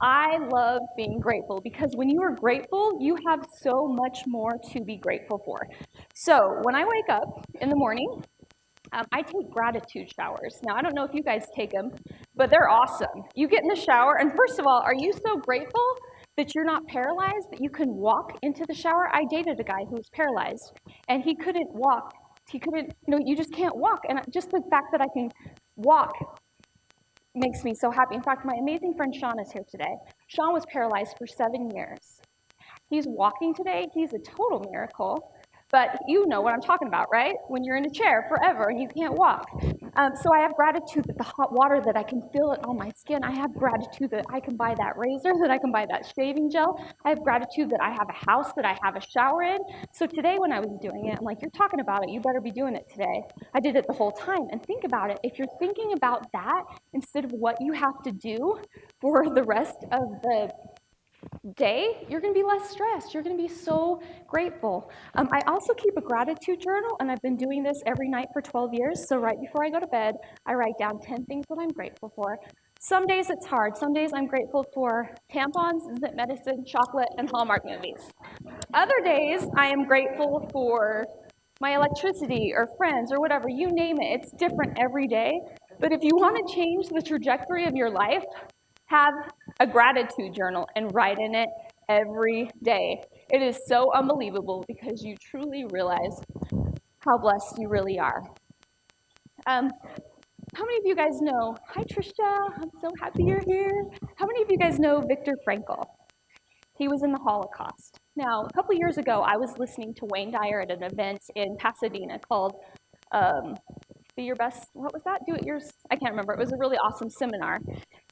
I love being grateful because when you are grateful, you have so much more to be grateful for. So when I wake up in the morning, I take gratitude showers. Now, I don't know if you guys take them, but they're awesome. You get in the shower, and first of all, are you so grateful that you're not paralyzed, that you can walk into the shower? I dated a guy who was paralyzed, and he couldn't walk. He couldn't, you just can't walk. And just the fact that I can walk makes me so happy. In fact, my amazing friend Sean is here today. Sean was paralyzed for 7 years. He's walking today. He's a total miracle. But you know what I'm talking about, right? When you're in a chair forever and you can't walk. So I have gratitude that the hot water, that I can feel it on my skin. I have gratitude that I can buy that razor, that I can buy that shaving gel. I have gratitude that I have a house that I have a shower in. So today when I was doing it, I'm like, you're talking about it. You better be doing it today. I did it the whole time. And think about it. If you're thinking about that instead of what you have to do for the rest of the day, you're going to be less stressed. You're going to be so grateful. I also keep a gratitude journal, and I've been doing this every night for 12 years. So right before I go to bed, I write down 10 things that I'm grateful for. Some days it's hard. Some days I'm grateful for tampons, zit medicine, chocolate, and Hallmark movies. Other days I am grateful for my electricity or friends or whatever, you name it. It's different every day. But if you want to change the trajectory of your life, have a gratitude journal and write in it every day. It is so unbelievable because you truly realize how blessed you really are. How many of you guys know, hi Trisha, I'm so happy you're here. How many of you guys know Viktor Frankl? He was in the Holocaust. Now, a couple years ago, I was listening to Wayne Dyer at an event in Pasadena called Be Your Best, what was that? Do It Yours? I can't remember. It was a really awesome seminar.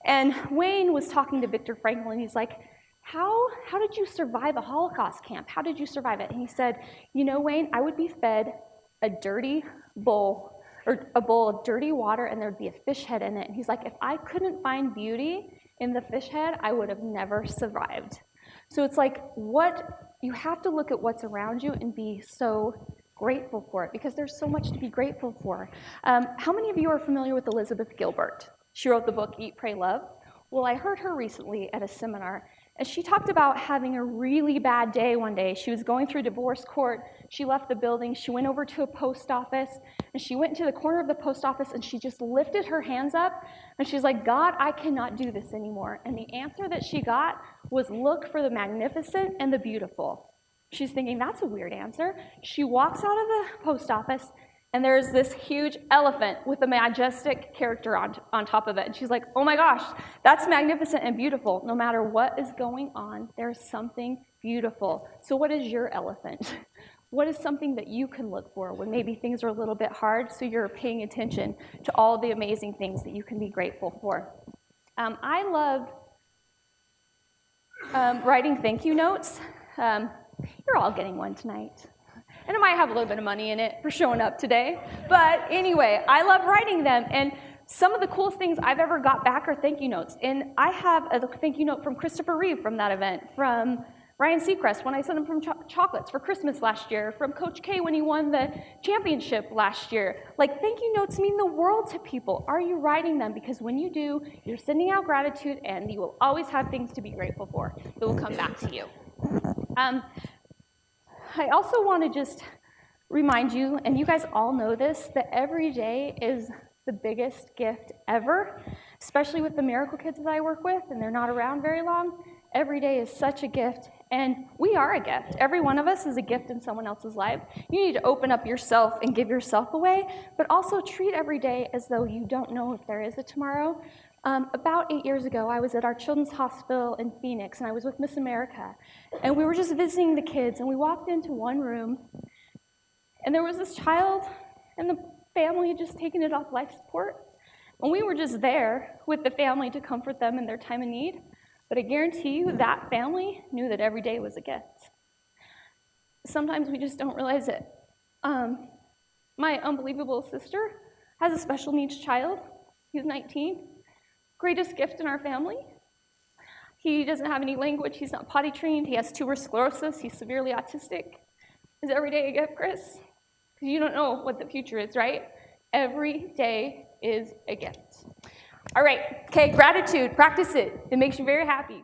And Wayne was talking to Viktor Frankl, and he's like, how did you survive a Holocaust camp? How did you survive it? And he said, you know, Wayne, I would be fed a dirty bowl, or a bowl of dirty water, and there'd be a fish head in it. And he's like, if I couldn't find beauty in the fish head, I would have never survived. So it's like, you have to look at what's around you and be so grateful for it, because there's so much to be grateful for. How many of you are familiar with Elizabeth Gilbert? She wrote the book Eat, Pray, Love. Well, I heard her recently at a seminar, and she talked about having a really bad day one day. She was going through divorce court. She left the building. She went over to a post office, and she went into the corner of the post office, and she just lifted her hands up, and she's like, God, I cannot do this anymore. And the answer that she got was, look for the magnificent and the beautiful. She's thinking, that's a weird answer. She walks out of the post office, and there's this huge elephant with a majestic character on top of it. And she's like, oh my gosh, that's magnificent and beautiful. No matter what is going on, there's something beautiful. So what is your elephant? What is something that you can look for when maybe things are a little bit hard, so you're paying attention to all the amazing things that you can be grateful for? I love writing thank you notes. You're all getting one tonight. And it might have a little bit of money in it for showing up today. But anyway, I love writing them. And some of the coolest things I've ever got back are thank you notes. And I have a thank you note from Christopher Reeve from that event, from Ryan Seacrest when I sent him from chocolates for Christmas last year, from Coach K when he won the championship last year. Like, thank you notes mean the world to people. Are you writing them? Because when you do, you're sending out gratitude, and you will always have things to be grateful for that will come back to you. I also want to just remind you, and you guys all know this, that every day is the biggest gift ever, especially with the Miracle Kids that I work with, and they're not around very long. Every day is such a gift, and we are a gift. Every one of us is a gift in someone else's life. You need to open up yourself and give yourself away, but also treat every day as though you don't know if there is a tomorrow. About 8 years ago, I was at our children's hospital in Phoenix, and I was with Miss America, and we were just visiting the kids, and we walked into one room, and there was this child, and the family had just taken it off life support, and we were just there with the family to comfort them in their time of need, but I guarantee you that family knew that every day was a gift. Sometimes we just don't realize it. My unbelievable sister has a special needs child. He's 19. Greatest gift in our family. He doesn't have any language. He's not potty trained. He has tuberous sclerosis. He's severely autistic. Is every day a gift, Chris? Because you don't know what the future is, right? Every day is a gift. All right, okay, gratitude, practice it. It makes you very happy.